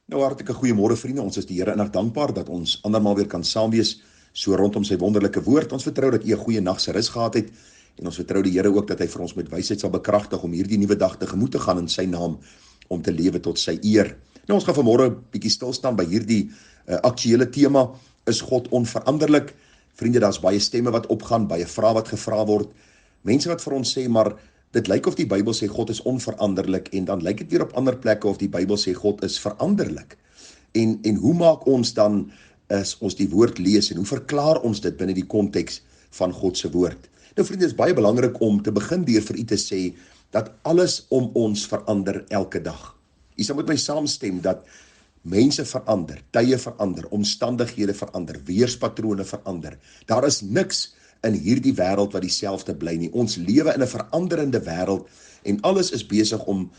Nou hartlike goeiemôre vriende, ons is die Here innig dankbaar dat ons andermaal weer kan saam wees so rondom sy wonderlike woord. Ons vertrou dat u 'n goeie nag se rus gehad het en ons vertrou die Here ook dat hy vir ons met wysheid sal bekragtig om hierdie nuwe dag tegemoet te gaan in sy naam om te lewe tot sy eer. Nou ons gaan vanmôre 'n bietjie stil staan by hierdie aktuele tema, is God onveranderlik? Vriende, daar's baie stemme wat opgaan, baie vrae wat gevra word. Mense wat vir ons sê, maar dit lyk of die Bybel sê God is onveranderlik en dan lyk dit weer op ander plekke of die Bybel sê God is veranderlik. En hoe maak ons dan as ons die woord lees en hoe verklaar ons dit binne die konteks van God se woord? Nou vriende, dit is baie belangrik om te begin deur vir u te sê dat alles om ons verander elke dag. U sal met my saamstem dat mense verander, tye verander, omstandighede verander, weerspatrone verander. Daar is niks in hierdie wêreld wat dieselfde bly nie. Ons lewe in 'n veranderende wêreld en alles is besig om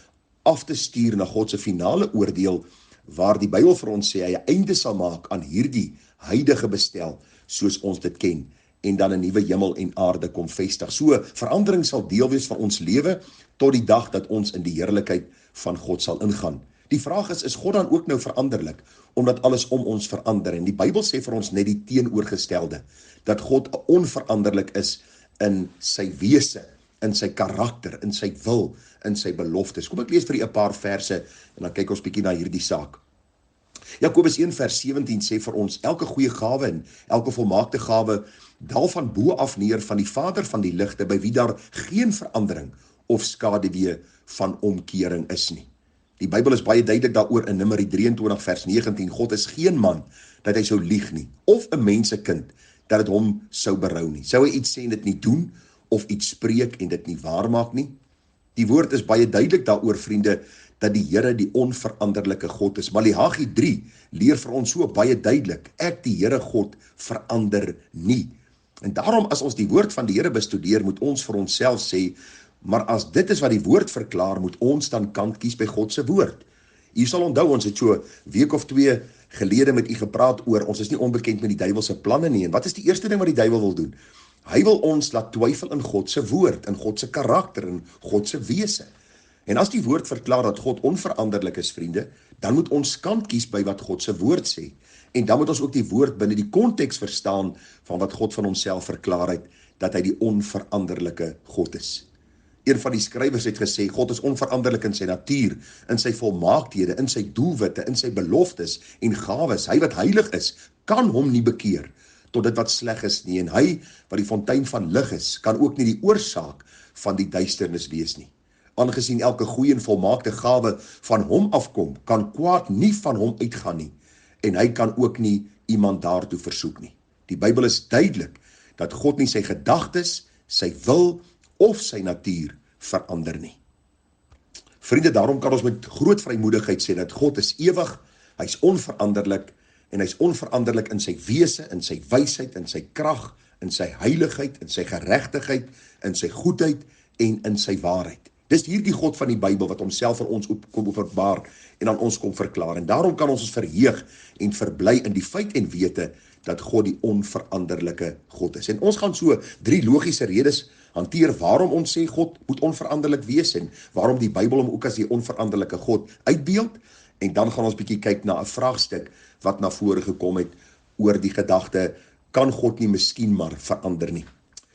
af te stuur na God se finale oordeel waar die Bybel vir ons sê hy 'n einde sal maak aan hierdie huidige bestel soos ons dit ken en dan 'n nuwe hemel en aarde kom vestig. So verandering sal deel wees van ons lewe tot die dag dat ons in die heerlikheid van God sal ingaan. Die vraag is God dan ook nou veranderlik omdat alles om ons verander? En die Bybel sê vir ons net die teenoorgestelde, dat God onveranderlik is in sy wese, in sy karakter, in sy wil, in sy beloftes. Kom ek lees vir u 'n paar verse en dan kyk ons bietjie na hierdie saak. Jakobus 1 vers 17 sê vir ons, elke goeie gawe en elke volmaakte gawe daal van bo af neer van die Vader van die ligte, by wie daar geen verandering of skaduwee van omkering is nie. Die Bybel is baie duidelik daaroor in Numeri 23 vers 19, God is geen man dat hy sou lieg nie, of 'n mensekind dat dit hom sou berou nie. Sou hy iets sê en dit nie doen, of iets spreek en dit nie waarmaak nie? Die woord is baie duidelik daaroor, vriende, dat die Here die onveranderlike God is. Maleagi 3 leer vir ons so baie duidelik, ek die Here God verander nie. En daarom as ons die woord van die Here bestudeer, moet ons vir onsself sê, maar as dit is wat die woord verklaar, moet ons dan kant kies by God se woord. U sal onthou, ons het so week of 2 gelede met u gepraat oor, ons is nie onbekend met die duiwel se planne nie, en wat is die eerste ding wat die duiwel wil doen? Hy wil ons laat twyfel in God se woord, in God se karakter, in God se wese. En as die woord verklaar dat God onveranderlik is, vriende, dan moet ons kant kies by wat God se woord sê. En dan moet ons ook die woord binne die konteks verstaan van wat God van homself verklaar het, dat hy die onveranderlike God is. Een van die skrywers het gesê, God is onveranderlik in sy natuur, in sy volmaaktheden, in sy doelwitte, in sy beloftes en gawes. Hy wat heilig is, kan hom nie bekeer tot dit wat sleg is nie. En hy wat die fontein van lig is, kan ook nie die oorsaak van die duisternis wees nie. Aangesien elke goeie en volmaakte gawe van hom afkom, kan kwaad nie van hom uitgaan nie. En hy kan ook nie iemand daartoe versoek nie. Die Bybel is duidelik dat God nie sy gedagtes, sy wil of sy natuur verander nie. Vriende, daarom kan ons met groot vrymoedigheid sê dat God is ewig, hy is onveranderlik en hy is onveranderlik in sy wese, in sy wysheid, in sy krag, in sy heiligheid, in sy geregtigheid, in sy goedheid en in sy waarheid. Dis hierdie God van die Bybel wat homself vir ons kom openbaar en aan ons kom verklaar. En daarom kan ons verheug en verbly in die feit en wete dat God die onveranderlike God is. En ons gaan so 3 logiese redes hanteer waarom ons sê God moet onveranderlik wees en waarom die Bybel hom ook as die onveranderlike God uitbeeld. En dan gaan ons bietjie kyk na 'n vraagstuk wat na vore gekom het oor die gedagte, kan God nie miskien maar verander nie?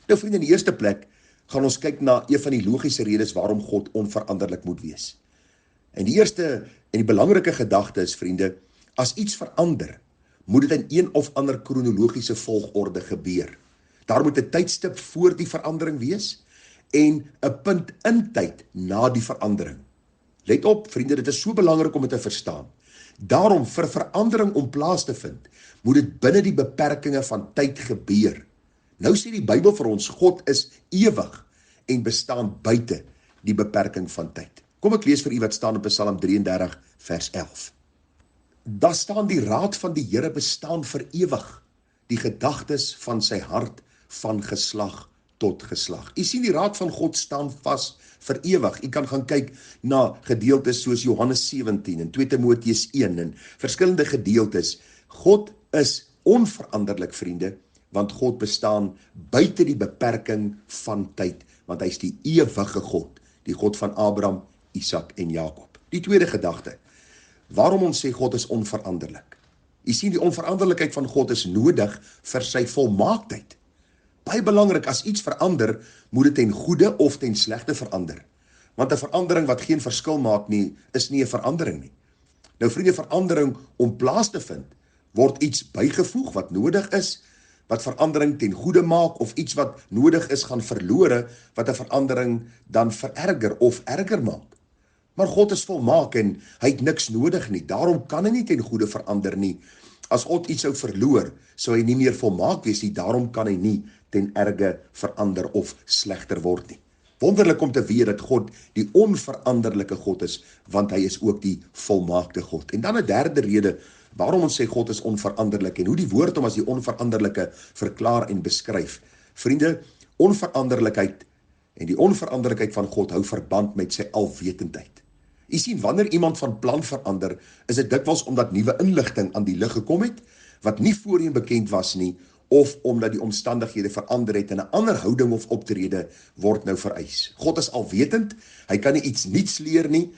Nou vriende, in die eerste plek gaan ons kyk na een van die logiese redes waarom God onveranderlik moet wees. En die eerste en die belangrike gedagte is, vriende, as iets verander, moet dit in een of ander kronologiese volgorde gebeur. Daar moet 'n tydstip voor die verandering wees en 'n punt in tyd na die verandering. Let op, vriende, dit is so belangrik om dit te verstaan. Daarom, vir verandering om plaas te vind, moet dit binne die beperkinge van tyd gebeur. Nou sê die Bybel vir ons, God is ewig en bestaan buite die beperking van tyd. Kom ek lees vir u wat staan in Psalm 33 vers 11. Daar staan die raad van die Here bestaan vir ewig, die gedagtes van sy hart van geslag tot geslag. U sien, die raad van God staan vas vir ewig. U kan gaan kyk na gedeeltes soos Johannes 17 en 2 Timoteus 1 en verskillende gedeeltes. God is onveranderlik, vriende, want God bestaan buite die beperking van tyd, want hy is die ewige God, die God van Abraham, Isak en Jakob. Die tweede gedagte, waarom ons sê God is onveranderlik. Jy sien, die onveranderlikheid van God is nodig vir sy volmaaktheid. Baie belangrik, as iets verander, moet dit ten goede of ten slegte verander. Want 'n verandering wat geen verskil maak nie, is nie 'n verandering nie. Nou vriende, verandering om plaas te vind, word iets bygevoeg wat nodig is, wat verandering ten goede maak, of iets wat nodig is gaan verlore, wat 'n verandering dan vererger of erger maak. Maar God is volmaak en hy het niks nodig nie, daarom kan hy nie ten goede verander nie. As God iets sou verloor, sou hy nie meer volmaak wees nie, daarom kan hy nie ten erge verander of slegter word nie. Wonderlik om te weet dat God die onveranderlike God is, want hy is ook die volmaakte God. En dan 'n derde rede, waarom ons sê God is onveranderlik, en hoe die woord hom as die onveranderlike verklaar en beskryf. Vriende, onveranderlikheid en die onveranderlikheid van God hou verband met sy alwetendheid. Jy sien, wanneer iemand van plan verander, is dit dikwels omdat nuwe inligting aan die lig gekom het, wat nie voorheen bekend was nie, of omdat die omstandighede verander het en 'n ander houding of optrede word nou vereis. God is alwetend, hy kan nie iets niets leer nie,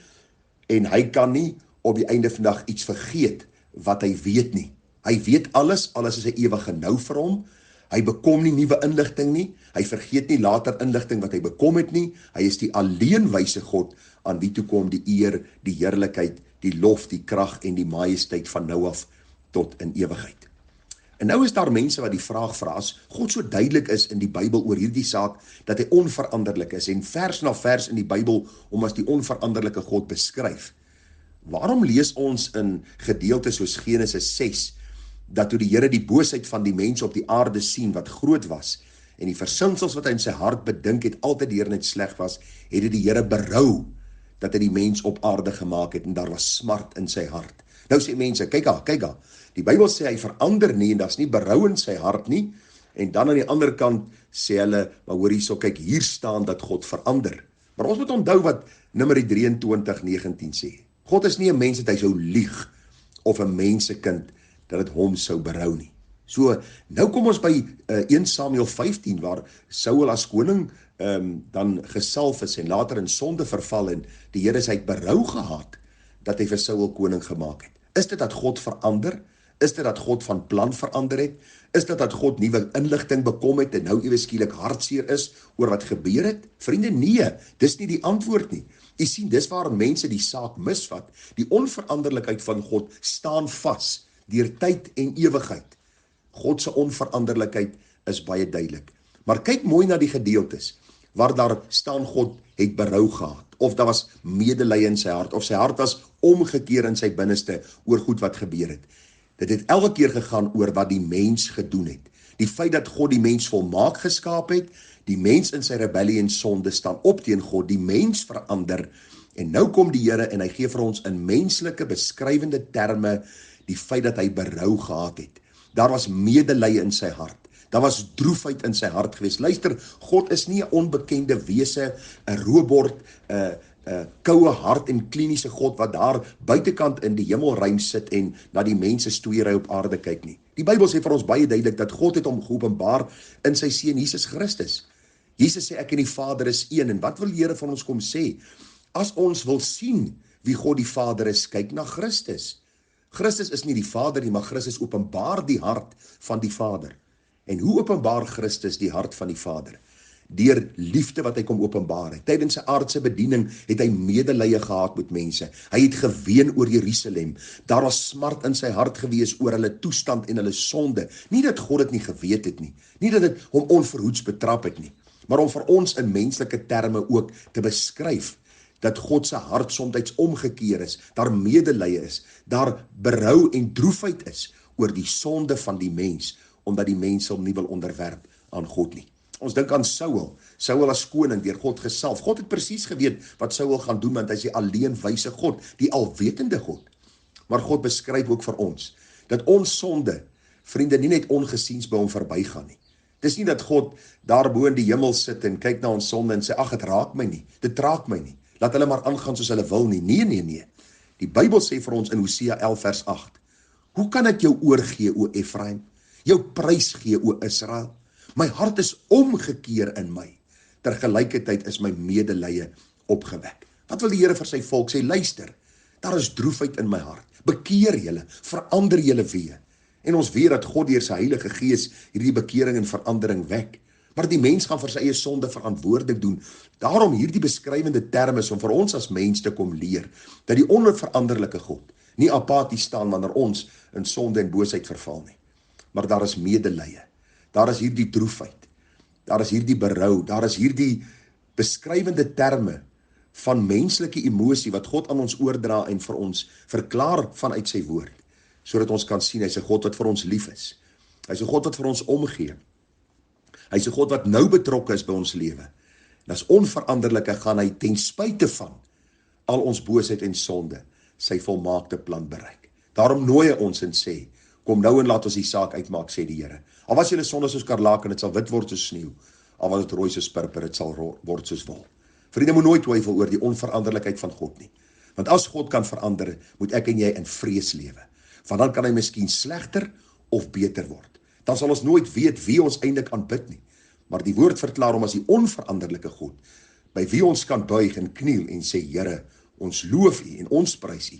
en hy kan nie op die einde van die dag iets vergeet wat hy weet nie. Hy weet alles is 'n ewige nou vir hom. Hy bekom nie nuwe inligting nie, hy vergeet nie later inligting wat hy bekom het nie. Hy is die alleenwyse God, aan wie toe kom die eer, die heerlikheid, die lof, die krag en die majesteit van nou af tot in ewigheid. En nou is daar mense wat die vraag vra, as God so duidelik is in die Bybel oor hierdie saak, dat hy onveranderlik is, en vers na vers in die Bybel om as die onveranderlike God beskryf, waarom lees ons in gedeeltes soos Genesis 6, dat toe die Here die boosheid van die mense op die aarde sien, wat groot was, en die versinsels wat hy in sy hart bedink het, altyd deur net sleg was, het hy die Here berou, dat hy die mens op aarde gemaak het, en daar was smart in sy hart. Nou sê mense, kyk daar, die Bybel sê hy verander nie, en daar is nie berou in sy hart nie, en dan aan die ander kant sê hulle, maar hoor hierso, kyk, hier staan dat God verander. Maar ons moet onthou wat Numeri 23:19 sê. God is nie 'n mens dat hy sou lieg, of 'n mensekind dat dit hom sou berou nie. So, nou kom ons by 1 Samuel 15, waar Saul as koning dan gesalf is, en later in sonde verval, en die Here sê hy het berou gehad, dat hy vir Saul koning gemaak het. Is dit dat God verander? Is dit dat God van plan verander het? Is dit dat God nuwe inligting bekom het, en nou ewe skielik hartseer is, oor wat gebeur het? Vriende, nee, dis nie die antwoord nie. Jy sien, dis waar mense die saak misvat. Die onveranderlikheid van God staan vas, deur tyd en ewigheid. God se onveranderlikheid is baie duidelik. Maar kyk mooi na die gedeeltes, waar daar staan God het berou gehad, of daar was medelee in sy hart, of sy hart was omgekeer in sy binneste, oor goed wat gebeur het. Dit het elke keer gegaan oor wat die mens gedoen het. Die feit dat God die mens volmaak geskaap het, die mens in sy rebellie en sonde staan op teen God, die mens verander, en nou kom die Here en hy gee vir ons in menslike beskrywende terme die feit dat hy berou gehad het. Daar was medelee in sy hart. Daar was droefheid in sy hart gewees. Luister, God is nie 'n onbekende wese, 'n robot, 'n koue hart en kliniese God wat daar buitekant in die hemelruim sit en na die mense stoeiery op aarde kyk nie. Die Bybel sê vir ons baie duidelik dat God het hom geopenbaar in sy seun Jesus Christus. Jesus sê ek en die Vader is een, en wat wil die Here van ons kom sê? As ons wil sien wie God die Vader is, kyk na Christus. Christus is nie die Vader nie, maar Christus openbaar die hart van die Vader. En hoe openbaar Christus die hart van die Vader? Deur liefde wat hy kom openbaar het. Tydens sy aardse bediening het hy medelee gehad met mense. Hy het geween oor Jerusalem. Daar was smart in sy hart gewees oor hulle toestand en hulle sonde. Nie dat God dit nie geweet het nie. Nie dat dit hom onverhoeds betrap het nie. Maar om vir ons in menslike terme ook te beskryf dat God se hart soms omgekeer is, daar medelee is, daar berou en droefheid is oor die sonde van die mens, omdat die mens hom nie wil onderwerp aan God nie. Ons dink aan Saul as koning, deur God gesalf. God het presies geweet wat Saul gaan doen, want hy is die alleenwyse God, die alwetende God. Maar God beskryf ook vir ons, dat ons sonde, vriende, nie net ongesiens by hom verbygaan nie. Dis nie dat God daar bo in die hemel sit en kyk na ons sonde en sê, ag, dit raak my nie, dit raak my nie. Laat hulle maar aangaan soos hulle wil nie. Nee. Die Bybel sê vir ons in Hosea 11 vers 8, hoe kan ek jou oorgee, o Efraim? Jou prys gee, o Israel? My hart is omgekeer in my. Tergelykertyd is my medelee opgewek. Wat wil die Here vir sy volk sê? Luister, Daar is droefheid in my hart. Bekeer julle, verander julle weer. En ons weet dat God deur sy Heilige Gees hierdie bekering en verandering wek. Maar die mens gaan vir sy eie sonde verantwoordelik doen. Daarom hierdie beskrywende terme is om vir ons as mens te kom leer, dat die onveranderlike God nie apaties staan wanneer ons in sonde en boosheid verval nie. Maar daar is medelee, daar is hierdie droefheid, daar is hierdie berou, daar is hierdie beskrywende terme van menslike emosie wat God aan ons oordra en vir ons verklaar vanuit sy woord, sodat ons kan sien, hy is 'n God wat vir ons lief is. Hy is 'n God wat vir ons omgee. Hy is 'n God wat nou betrokke is by ons lewe. En as onveranderlike gaan hy ten spyte van al ons boosheid en sonde sy volmaakte plan bereik. Daarom nooi hy ons en sê, kom nou en laat ons die saak uitmaak, sê die Here. Al was julle sonde soos skarlaken, dit sal wit word soos sneeu. Al was dit rooi soos purper, dit sal word soos wol. Vriende, moet nooit twyfel oor die onveranderlikheid van God nie. Want as God kan verander, moet ek en jy in vrees lewe. Want dan kan hy miskien slegter of beter word. Dan sal ons nooit weet wie ons eintlik aanbid nie. Maar die woord verklaar hom as die onveranderlike God, by wie ons kan buig en kniel en sê, Here, ons loof U en ons prys U,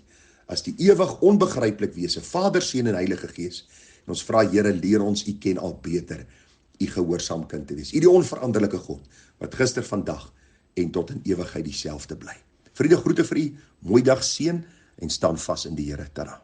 as die ewig onbegryplik wese, Vader, Seun en Heilige Gees. En ons vra, Here, leer ons U ken al beter, U gehoorsaam kind te wees. U die onveranderlike God, wat gister, vandag en tot in ewigheid dieselfde bly. Vriende, groete vir U, mooi dag, seën en staan vas in die Here. Tada.